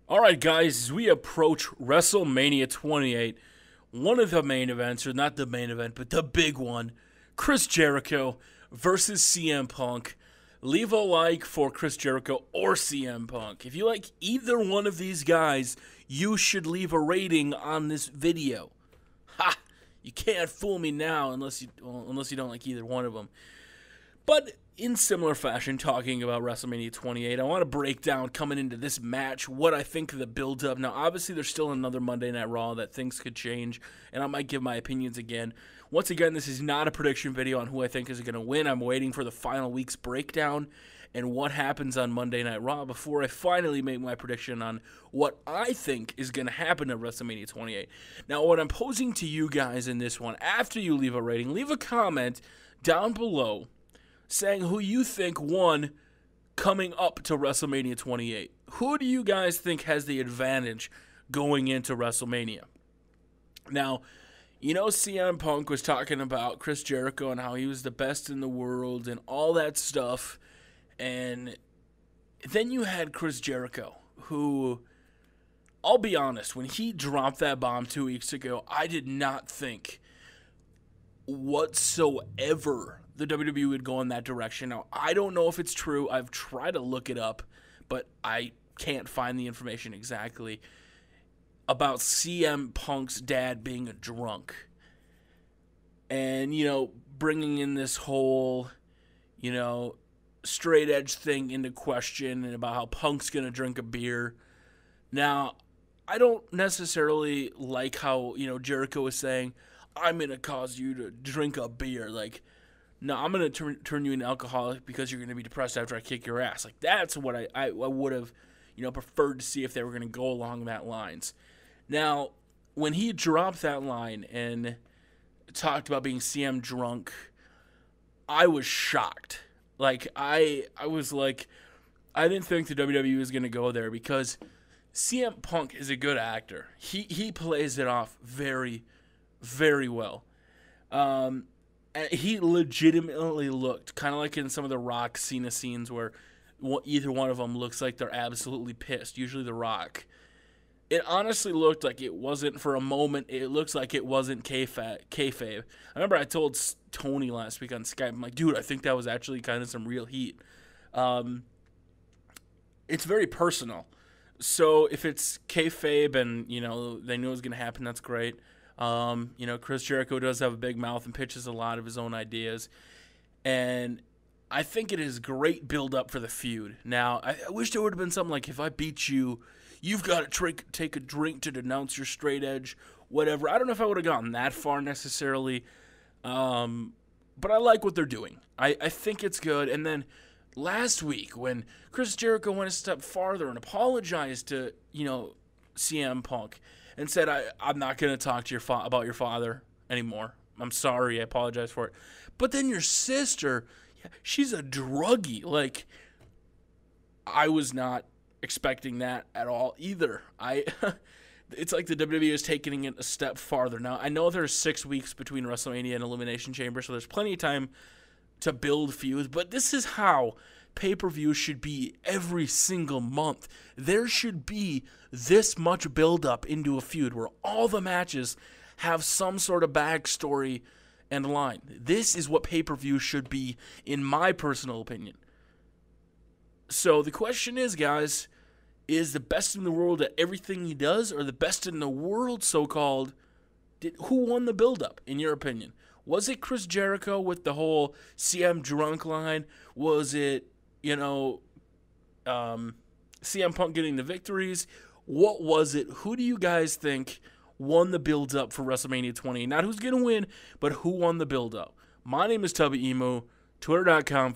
All right, guys, as we approach WrestleMania 28, one of the main events, or not the main event, but the big one, Chris Jericho versus CM Punk. Leave a like for Chris Jericho or CM Punk. If you like either one of these guys, you should leave a rating on this video. Ha! You can't fool me now unless you don't like either one of them. But in similar fashion, talking about WrestleMania 28, I want to break down coming into this match what I think of the build-up. Now, obviously, there's still another Monday Night Raw that things could change, and I might give my opinions again. Once again, this is not a prediction video on who I think is going to win. I'm waiting for the final week's breakdown and what happens on Monday Night Raw before I finally make my prediction on what I think is going to happen at WrestleMania 28. Now, what I'm posing to you guys in this one, after you leave a rating, leave a comment down below saying who you think won coming up to WrestleMania 28. Who do you guys think has the advantage going into WrestleMania? Now, you know CM Punk was talking about Chris Jericho and how he was the best in the world and all that stuff. And then you had Chris Jericho, who, I'll be honest, when he dropped that bomb 2 weeks ago, I did not think whatsoever the WWE would go in that direction. Now, I don't know if it's true. I've tried to look it up, but I can't find the information exactly about CM Punk's dad being a drunk. And, bringing in this whole, straight edge thing into question and about how Punk's going to drink a beer. Now, I don't necessarily like how, Jericho was saying, I'm going to cause you to drink a beer. Like, no, I'm going to turn you an alcoholic because you're going to be depressed after I kick your ass. Like, that's what I would have, preferred to see if they were going to go along that lines. Now, when he dropped that line and talked about being CM drunk, I was shocked. Like, I was like, I didn't think the WWE was going to go there because CM Punk is a good actor. He plays it off very, very well. He legitimately looked kind of like in some of the Rock Cena scenes where either one of them looks like they're absolutely pissed, usually the Rock. It honestly looked like it wasn't for a moment. It looks like it wasn't kayfabe. I remember I told Tony last week on Skype, I'm like, dude, I think that was actually kind of some real heat. It's very personal. So if it's kayfabe and, they knew it was going to happen, that's great. Chris Jericho does have a big mouth and pitches a lot of his own ideas. And I think it is great build-up for the feud. Now, I wish there would have been something like, if I beat you, you've got to take a drink to denounce your straight edge, whatever. I don't know if I would have gotten that far necessarily. But I like what they're doing. I think it's good. And then last week when Chris Jericho went a step farther and apologized to, CM Punk and said, I'm not going to talk to about your father anymore. I'm sorry. I apologize for it. But then your sister, she's a druggie. Like, I was not expecting that at all either. It's like the WWE is taking it a step farther. Now, I know there's 6 weeks between WrestleMania and Elimination Chamber, so there's plenty of time to build feuds, but this is how pay-per-view should be every single month. There should be this much build-up into a feud where all the matches have some sort of backstory and line. This is what pay-per-view should be, in my personal opinion. So the question is, guys, is the best in the world at everything he does, or the best in the world, so-called, who won the build-up, in your opinion? Was it Chris Jericho with the whole CM drunk line? Was it, CM Punk getting the victories? What was it? Who do you guys think won the build-up for WrestleMania 20? Not who's going to win, but who won the build-up. My name is Tubby, Twitter.com/.